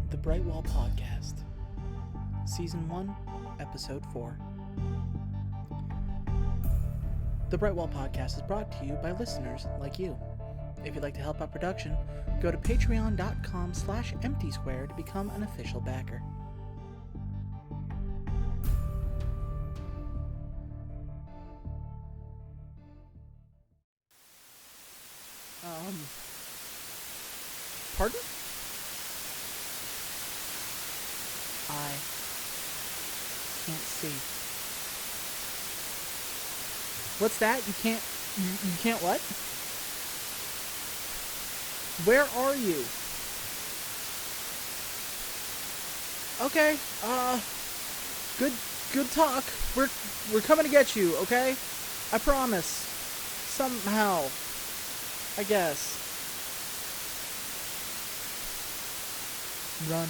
The Brightwall Podcast, Season 1, Episode 4. The Brightwall Podcast is brought to you by listeners like you. If you'd like to help out production, go to patreon.com/emptysquare to become an official backer. Pardon? I can't see. What's that? You can't what? Where are you? Okay, good talk. We're coming to get you, okay? I promise. Somehow. I guess. Run.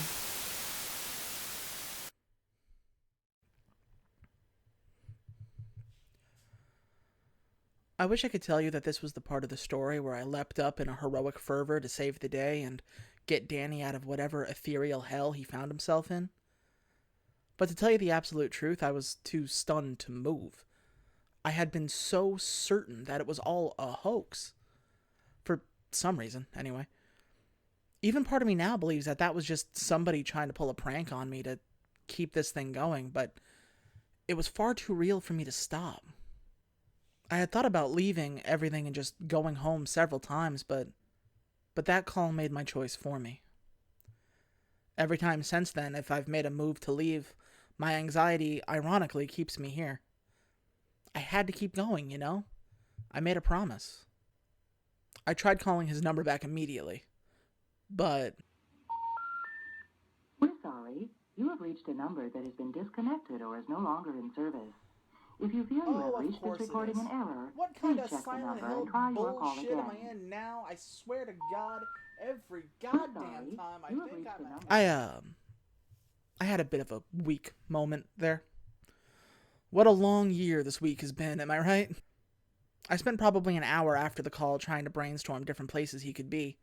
I wish I could tell you that this was the part of the story where I leapt up in a heroic fervor to save the day and get Danny out of whatever ethereal hell he found himself in. But to tell you the absolute truth, I was too stunned to move. I had been so certain that it was all a hoax. For some reason, anyway. Even part of me now believes that that was just somebody trying to pull a prank on me to keep this thing going, but it was far too real for me to stop. I had thought about leaving everything and just going home several times, but that call made my choice for me. Every time since then, if I've made a move to leave, my anxiety, ironically, keeps me here. I had to keep going, you know? I made a promise. I tried calling his number back immediately, but... We're sorry. You have reached a number that has been disconnected or is no longer in service. If you feel you have reached this recording in error, what kind please of check the Silent number Hill and try your call bullshit again. am I in now? I swear to God, every We're goddamn sorry. time I You have think reached I'm... a number. I had a bit of a weak moment there. What a long year this week has been, am I right? I spent probably an hour after the call trying to brainstorm different places he could be.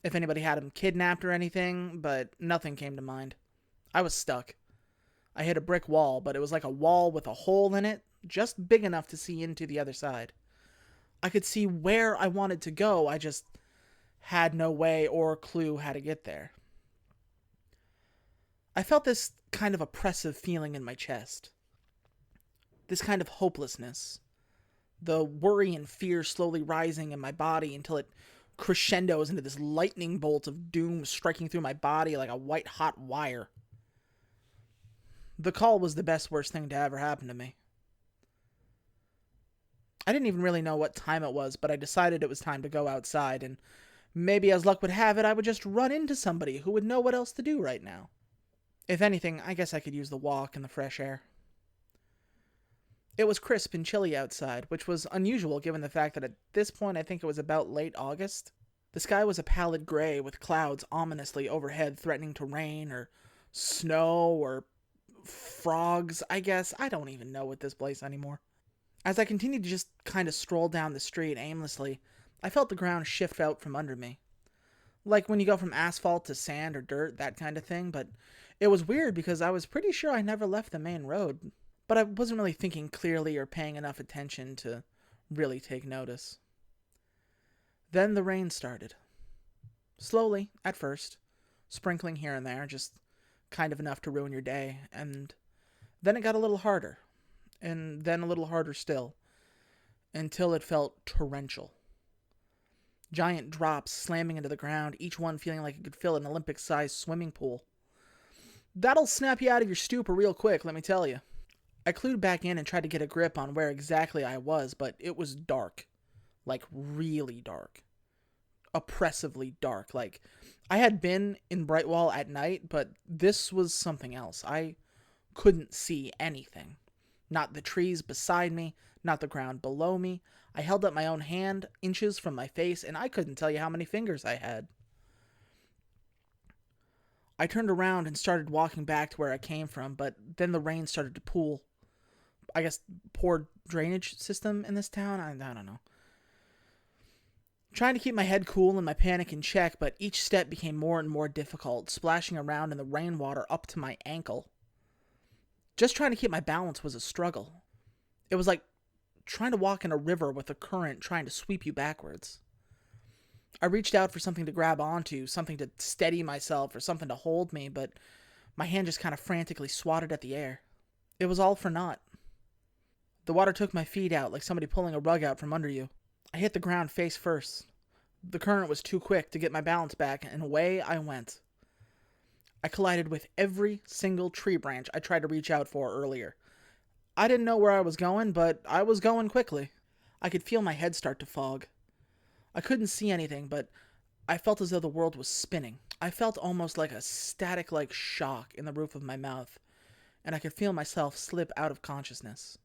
If anybody had him kidnapped or anything, but nothing came to mind. I was stuck. I hit a brick wall, but it was like a wall with a hole in it, just big enough to see into the other side. I could see where I wanted to go, I just had no way or clue how to get there. I felt this kind of oppressive feeling in my chest. This kind of hopelessness. The worry and fear slowly rising in my body until it crescendos into this lightning bolt of doom striking through my body like a white-hot wire. The call was the worst thing to ever happen to me. I didn't even really know what time it was, but I decided it was time to go outside, and maybe as luck would have it, I would just run into somebody who would know what else to do right now. If anything, I guess I could use the walk and the fresh air. It was crisp and chilly outside, which was unusual given the fact that at this point I think it was about late August. The sky was a pallid gray with clouds ominously overhead threatening to rain or snow or frogs, I guess. I don't even know with this place anymore. As I continued to just kind of stroll down the street aimlessly, I felt the ground shift out from under me. Like when you go from asphalt to sand or dirt, that kind of thing, but it was weird because I was pretty sure I never left the main road. But I wasn't really thinking clearly or paying enough attention to really take notice. Then the rain started. Slowly, at first, sprinkling here and there, just kind of enough to ruin your day, and then it got a little harder, and then a little harder still, until it felt torrential. Giant drops slamming into the ground, each one feeling like it could fill an Olympic-sized swimming pool. That'll snap you out of your stupor real quick, let me tell you. I clued back in and tried to get a grip on where exactly I was, but it was dark. Like, really dark. Oppressively dark. Like, I had been in Brightwall at night, but this was something else. I couldn't see anything. Not the trees beside me, not the ground below me. I held up my own hand, inches from my face, and I couldn't tell you how many fingers I had. I turned around and started walking back to where I came from, but then the rain started to pool. Poor drainage system in this town? I don't know. Trying to keep my head cool and my panic in check, but each step became more and more difficult, splashing around in the rainwater up to my ankle. Just trying to keep my balance was a struggle. It was like trying to walk in a river with a current trying to sweep you backwards. I reached out for something to grab onto, something to steady myself or something to hold me, but my hand just kind of frantically swatted at the air. It was all for naught. The water took my feet out like somebody pulling a rug out from under you. I hit the ground face first. The current was too quick to get my balance back, and away I went. I collided with every single tree branch I tried to reach out for earlier. I didn't know where I was going, but I was going quickly. I could feel my head start to fog. I couldn't see anything, but I felt as though the world was spinning. I felt almost like a static-like shock in the roof of my mouth, and I could feel myself slip out of consciousness.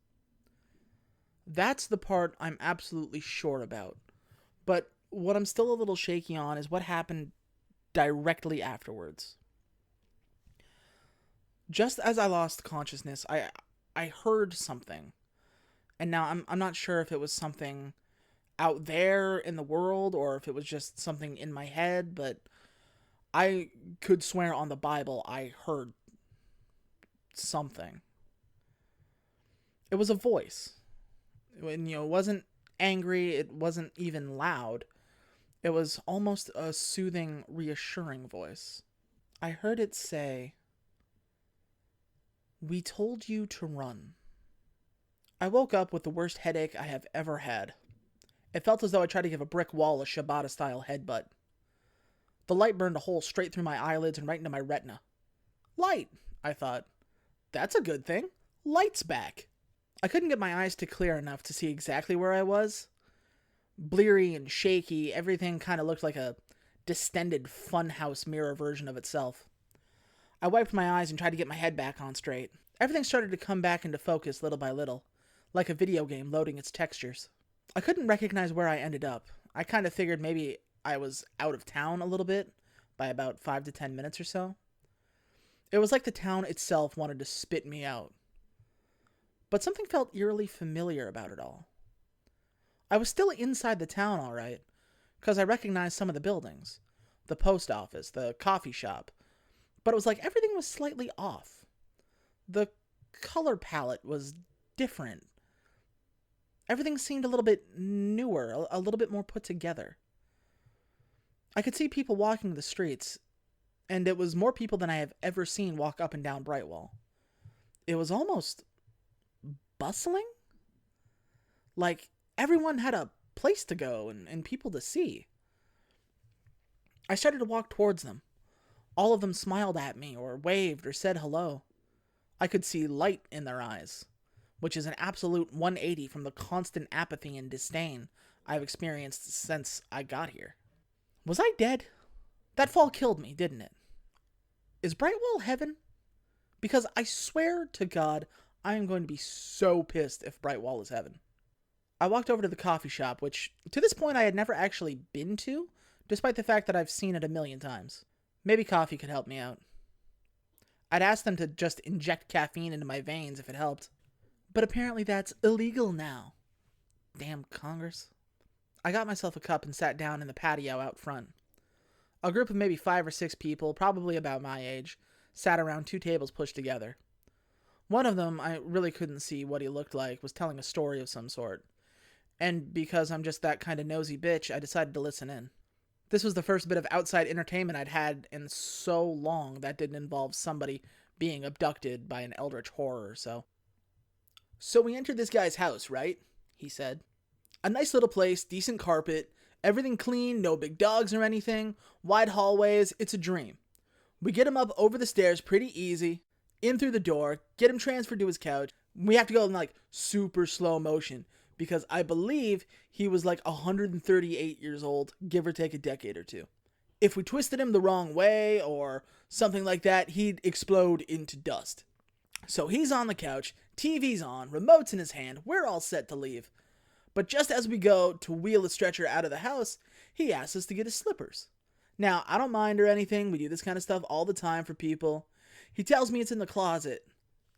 That's the part I'm absolutely sure about. But what I'm still a little shaky on is what happened directly afterwards. Just as I lost consciousness, I heard something. And now I'm not sure if it was something out there in the world or if it was just something in my head, but I could swear on the Bible I heard something. It was a voice. It wasn't angry, it wasn't even loud. It was almost a soothing, reassuring voice. I heard it say, "We told you to run." I woke up with the worst headache I have ever had. It felt as though I tried to give a brick wall a Shibata-style headbutt. The light burned a hole straight through my eyelids and right into my retina. Light, I thought. That's a good thing. Light's back. I couldn't get my eyes to clear enough to see exactly where I was. Bleary and shaky, everything kind of looked like a distended funhouse mirror version of itself. I wiped my eyes and tried to get my head back on straight. Everything started to come back into focus little by little, like a video game loading its textures. I couldn't recognize where I ended up. I kind of figured maybe I was out of town a little bit, by about 5 to 10 minutes or so. It was like the town itself wanted to spit me out. But something felt eerily familiar about it all. I was still inside the town, all right, because I recognized some of the buildings. The post office, the coffee shop. But it was like everything was slightly off. The color palette was different. Everything seemed a little bit newer, a little bit more put together. I could see people walking the streets, and it was more people than I have ever seen walk up and down Brightwall. It was almost bustling? Like everyone had a place to go and people to see. I started to walk towards them. All of them smiled at me or waved or said hello. I could see light in their eyes, which is an absolute 180 from the constant apathy and disdain I've experienced since I got here. Was I dead? That fall killed me, didn't it? Is Brightwall heaven? Because I swear to God, I am going to be so pissed if Brightwall is heaven. I walked over to the coffee shop, which to this point I had never actually been to, despite the fact that I've seen it a million times. Maybe coffee could help me out. I'd asked them to just inject caffeine into my veins if it helped. But apparently that's illegal now. Damn Congress. I got myself a cup and sat down in the patio out front. A group of maybe 5 or 6 people, probably about my age, sat around 2 tables pushed together. One of them, I really couldn't see what he looked like, was telling a story of some sort. And because I'm just that kind of nosy bitch, I decided to listen in. This was the first bit of outside entertainment I'd had in so long that didn't involve somebody being abducted by an eldritch horror or so. "So we entered this guy's house, right?" he said. "A nice little place, decent carpet, everything clean, no big dogs or anything, wide hallways, it's a dream. We get him up over the stairs pretty easy, in through the door, get him transferred to his couch. We have to go in like super slow motion, because I believe he was like 138 years old, give or take a decade or two. If we twisted him the wrong way or something like that, he'd explode into dust. So he's on the couch, TV's on, remote's in his hand, we're all set to leave. But just as we go to wheel the stretcher out of the house, he asks us to get his slippers. Now, I don't mind or anything, we do this kind of stuff all the time for people. He tells me it's in the closet,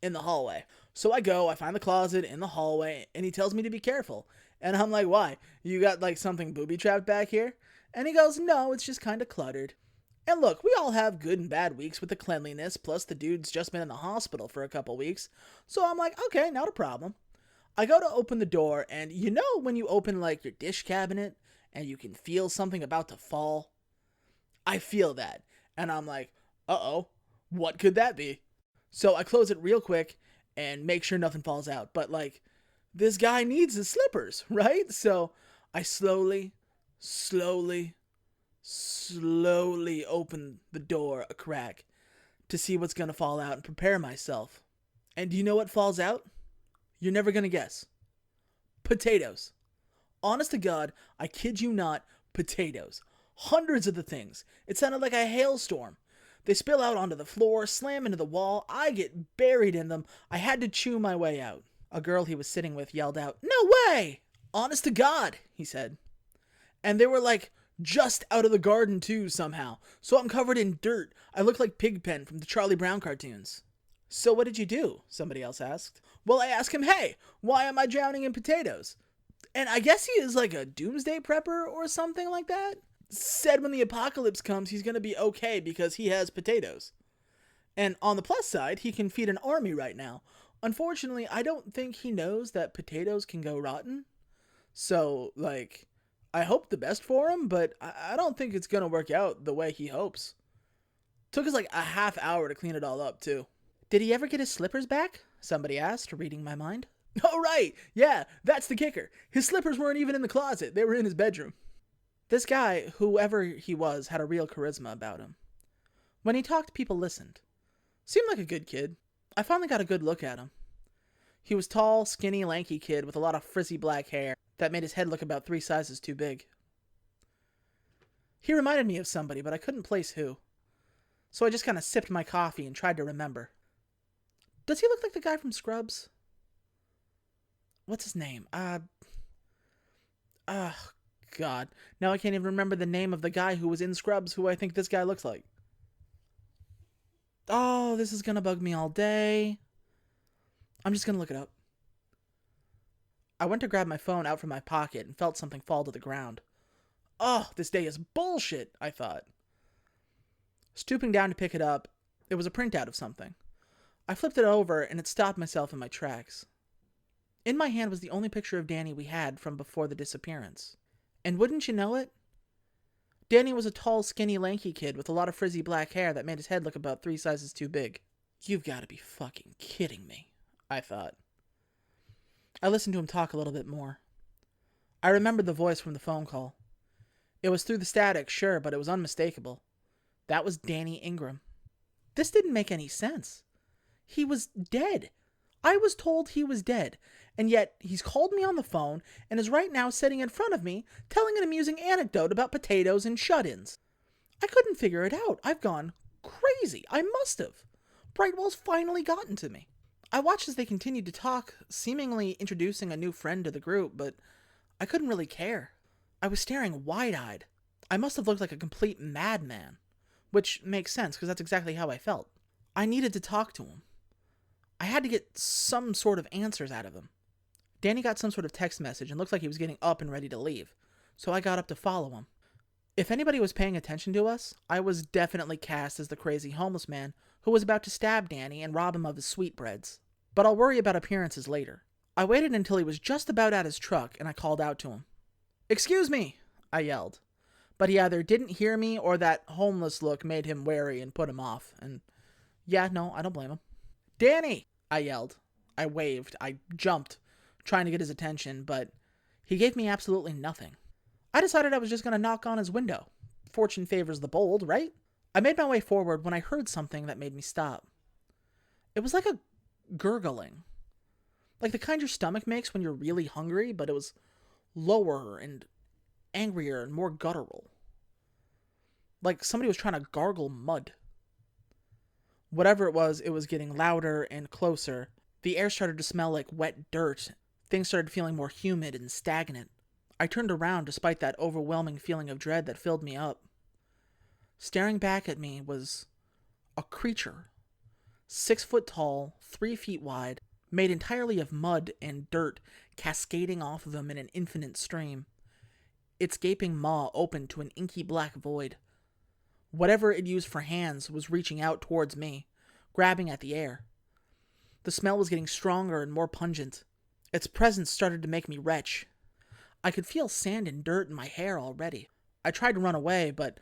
in the hallway. So I go, I find the closet in the hallway, and he tells me to be careful. And I'm like, why? You got like something booby-trapped back here? And he goes, no, it's just kind of cluttered. And look, we all have good and bad weeks with the cleanliness, plus the dude's just been in the hospital for a couple weeks. So I'm like, okay, not a problem. I go to open the door, and you know when you open like your dish cabinet and you can feel something about to fall? I feel that. And I'm like, uh-oh, what could that be? So I close it real quick and make sure nothing falls out. But like, this guy needs his slippers, right? So I slowly open the door a crack to see what's gonna fall out and prepare myself. And do you know what falls out? You're never gonna guess. Potatoes. Honest to God, I kid you not, potatoes. Hundreds of the things. It sounded like a hailstorm. They spill out onto the floor, slam into the wall. I get buried in them. I had to chew my way out. A girl he was sitting with yelled out, "No way!" "Honest to God," he said. And they were like just out of the garden too somehow. So I'm covered in dirt. I look like Pigpen from the Charlie Brown cartoons. "So what did you do?" somebody else asked. Well, I asked him, "Hey, why am I drowning in potatoes?" And I guess he is like a doomsday prepper or something like that. Said when the apocalypse comes, he's going to be okay because he has potatoes. And on the plus side, he can feed an army right now. Unfortunately, I don't think he knows that potatoes can go rotten. So, like, I hope the best for him, but I don't think it's going to work out the way he hopes. Took us like a half hour to clean it all up, too. "Did he ever get his slippers back?" somebody asked, reading my mind. "Oh, right. Yeah, that's the kicker. His slippers weren't even in the closet. They were in his bedroom." This guy, whoever he was, had a real charisma about him. When he talked, people listened. Seemed like a good kid. I finally got a good look at him. He was tall, skinny, lanky kid with a lot of frizzy black hair that made his head look about 3 sizes too big. He reminded me of somebody, but I couldn't place who. So I just kind of sipped my coffee and tried to remember. Does he look like the guy from Scrubs? What's his name? God. Now I can't even remember the name of the guy who was in Scrubs who I think this guy looks like. Oh, this is gonna bug me all day. I'm just gonna look it up. I went to grab my phone out from my pocket and felt something fall to the ground. Oh, this day is bullshit, I thought. Stooping down to pick it up, it was a printout of something. I flipped it over and it stopped myself in my tracks. In my hand was the only picture of Danny we had from before the disappearance. And wouldn't you know it? Danny was a tall, skinny, lanky kid with a lot of frizzy black hair that made his head look about 3 sizes too big. You've got to be fucking kidding me, I thought. I listened to him talk a little bit more. I remembered the voice from the phone call. It was through the static, sure, but it was unmistakable. That was Danny Ingram. This didn't make any sense. He was dead. I was told he was dead, and yet he's called me on the phone and is right now sitting in front of me telling an amusing anecdote about potatoes and shut-ins. I couldn't figure it out. I've gone crazy. I must have. Brightwall's finally gotten to me. I watched as they continued to talk, seemingly introducing a new friend to the group, but I couldn't really care. I was staring wide-eyed. I must have looked like a complete madman, which makes sense because that's exactly how I felt. I needed to talk to him. I had to get some sort of answers out of him. Danny got some sort of text message and looked like he was getting up and ready to leave, so I got up to follow him. If anybody was paying attention to us, I was definitely cast as the crazy homeless man who was about to stab Danny and rob him of his sweetbreads. But I'll worry about appearances later. I waited until he was just about at his truck and I called out to him. "Excuse me," I yelled. But he either didn't hear me or that homeless look made him wary and put him off. And yeah, no, I don't blame him. "Danny!" I yelled. I waved. I jumped, trying to get his attention, but he gave me absolutely nothing. I decided I was just going to knock on his window. Fortune favors the bold, right? I made my way forward when I heard something that made me stop. It was like a gurgling. Like the kind your stomach makes when you're really hungry, but it was lower and angrier and more guttural. Like somebody was trying to gargle mud. Whatever it was getting louder and closer. The air started to smell like wet dirt. Things started feeling more humid and stagnant. I turned around despite that overwhelming feeling of dread that filled me up. Staring back at me was a creature. 6 foot tall, 3 feet wide, made entirely of mud and dirt cascading off of them in an infinite stream. Its gaping maw opened to an inky black void. Whatever it used for hands was reaching out towards me, grabbing at the air. The smell was getting stronger and more pungent. Its presence started to make me retch. I could feel sand and dirt in my hair already. I tried to run away, but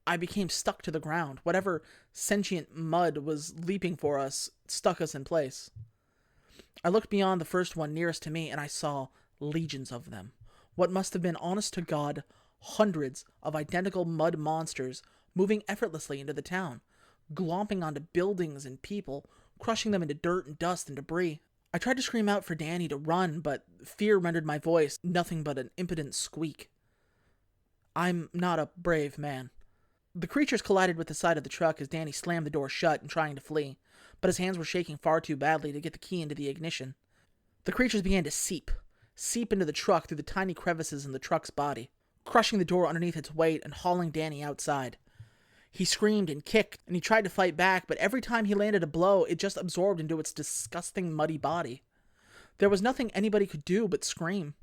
I became stuck to the ground. Whatever sentient mud was leaping for us stuck us in place. I looked beyond the first one nearest to me, and I saw legions of them. What must have been, honest to God, hundreds of identical mud monsters moving effortlessly into the town, glomping onto buildings and people, crushing them into dirt and dust and debris. I tried to scream out for Danny to run, but fear rendered my voice nothing but an impotent squeak. I'm not a brave man. The creatures collided with the side of the truck as Danny slammed the door shut and trying to flee, but his hands were shaking far too badly to get the key into the ignition. The creatures began to seep into the truck through the tiny crevices in the truck's body, crushing the door underneath its weight and hauling Danny outside. He screamed and kicked, and he tried to fight back, but every time he landed a blow, it just absorbed into its disgusting, muddy body. There was nothing anybody could do but scream,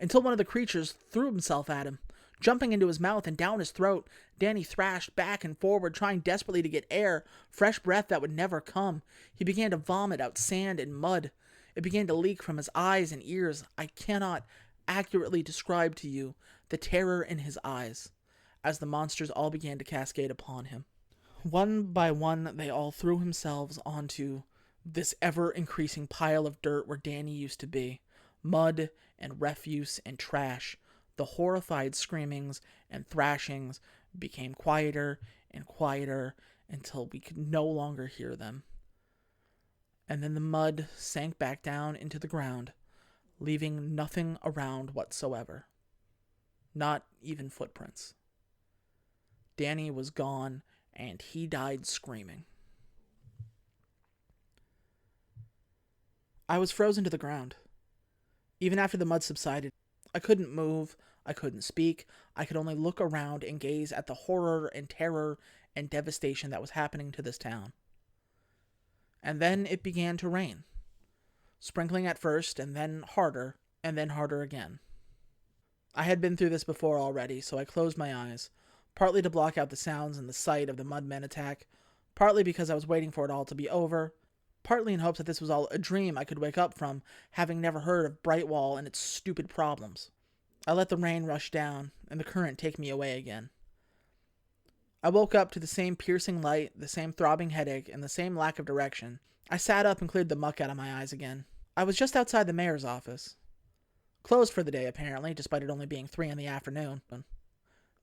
until one of the creatures threw himself at him. Jumping into his mouth and down his throat, Danny thrashed back and forward, trying desperately to get air, fresh breath that would never come. He began to vomit out sand and mud. It began to leak from his eyes and ears. I cannot accurately describe to you the terror in his eyes as the monsters all began to cascade upon him. One by one, they all threw themselves onto this ever-increasing pile of dirt where Danny used to be. Mud and refuse and trash. The horrified screamings and thrashings became quieter and quieter until we could no longer hear them. And then the mud sank back down into the ground, leaving nothing around whatsoever. Not even footprints. Danny was gone, and he died screaming. I was frozen to the ground. Even after the mud subsided, I couldn't move, I couldn't speak, I could only look around and gaze at the horror and terror and devastation that was happening to this town. And then it began to rain. Sprinkling at first, and then harder again. I had been through this before already, so I closed my eyes, partly to block out the sounds and the sight of the mudmen attack, partly because I was waiting for it all to be over, partly in hopes that this was all a dream I could wake up from, having never heard of Brightwall and its stupid problems. I let the rain rush down, and the current take me away again. I woke up to the same piercing light, the same throbbing headache, and the same lack of direction. I sat up and cleared the muck out of my eyes again. I was just outside the mayor's office. Closed for the day, apparently, despite it only being 3 in the afternoon.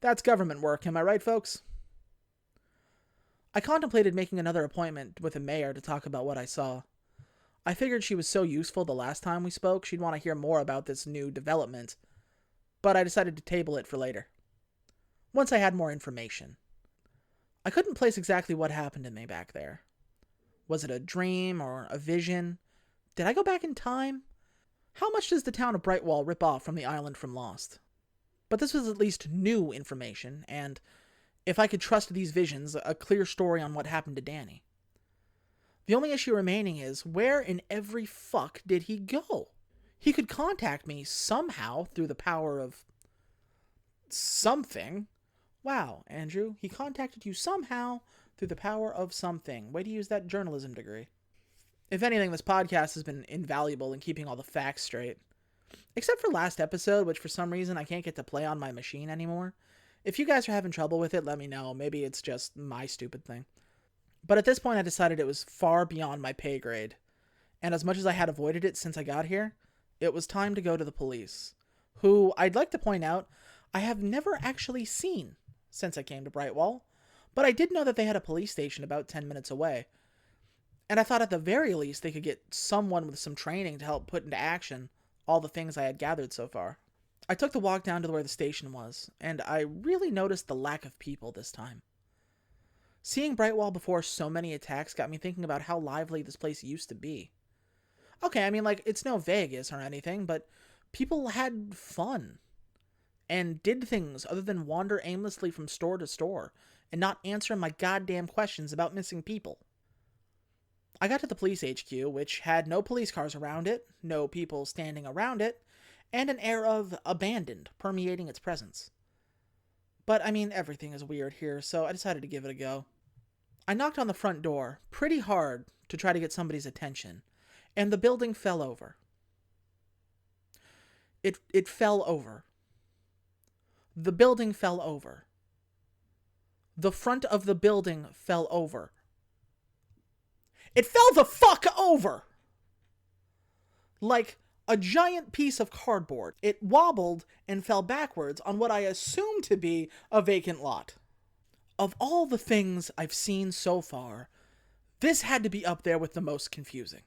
That's government work, am I right, folks? I contemplated making another appointment with the mayor to talk about what I saw. I figured she was so useful the last time we spoke, she'd want to hear more about this new development, but I decided to table it for later, once I had more information. I couldn't place exactly what happened to me back there. Was it a dream or a vision? Did I go back in time? How much does the town of Brightwall rip off from the island from Lost? But this was at least new information, and, if I could trust these visions, a clear story on what happened to Danny. The only issue remaining is, where in every fuck did he go? He could contact me somehow through the power of something. Wow, Andrew, he contacted you somehow through the power of something. Way to use that journalism degree. If anything, this podcast has been invaluable in keeping all the facts straight. Except for last episode, which for some reason I can't get to play on my machine anymore. If you guys are having trouble with it, let me know. Maybe it's just my stupid thing. But at this point, I decided it was far beyond my pay grade. And as much as I had avoided it since I got here, it was time to go to the police, who, I'd like to point out, I have never actually seen since I came to Brightwall, but I did know that they had a police station about 10 minutes away. And I thought at the very least they could get someone with some training to help put into action all the things I had gathered so far. I took the walk down to where the station was, and I really noticed the lack of people this time. Seeing Brightwall before so many attacks got me thinking about how lively this place used to be. Okay, I mean, like, it's no Vegas or anything, but people had fun and did things other than wander aimlessly from store to store and not answer my goddamn questions about missing people. I got to the police HQ, which had no police cars around it, no people standing around it, and an air of abandoned permeating its presence. But, I mean, everything is weird here, so I decided to give it a go. I knocked on the front door pretty hard to try to get somebody's attention, and the building fell over. It fell over. The building fell over. The front of the building fell over. It fell the fuck over! Like a giant piece of cardboard. It wobbled and fell backwards on what I assumed to be a vacant lot. Of all the things I've seen so far, this had to be up there with the most confusing.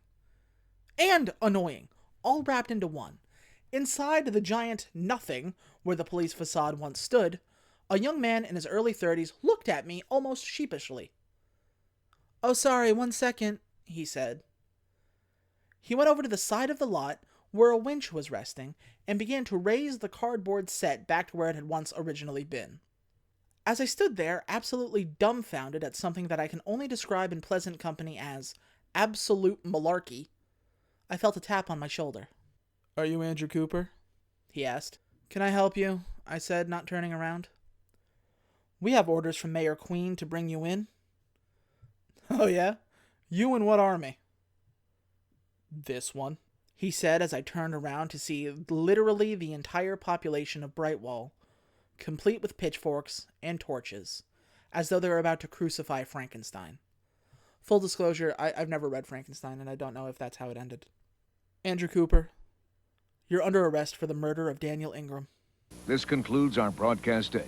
And annoying, all wrapped into one. Inside the giant nothing, where the police facade once stood, a young man in his early 30s looked at me almost sheepishly. "Oh, sorry, 1 second," he said. He went over to the side of the lot where a winch was resting and began to raise the cardboard set back to where it had once originally been. As I stood there, absolutely dumbfounded at something that I can only describe in pleasant company as absolute malarkey, I felt a tap on my shoulder. "Are you Andrew Cooper?" he asked. "Can I help you?" I said, not turning around. "We have orders from Mayor Queen to bring you in." "Oh yeah? You in what army?" "This one," he said as I turned around to see literally the entire population of Brightwall, complete with pitchforks and torches, as though they were about to crucify Frankenstein. Full disclosure, I've never read Frankenstein, and I don't know if that's how it ended. "Andrew Cooper, you're under arrest for the murder of Daniel Ingram." This concludes our broadcast day.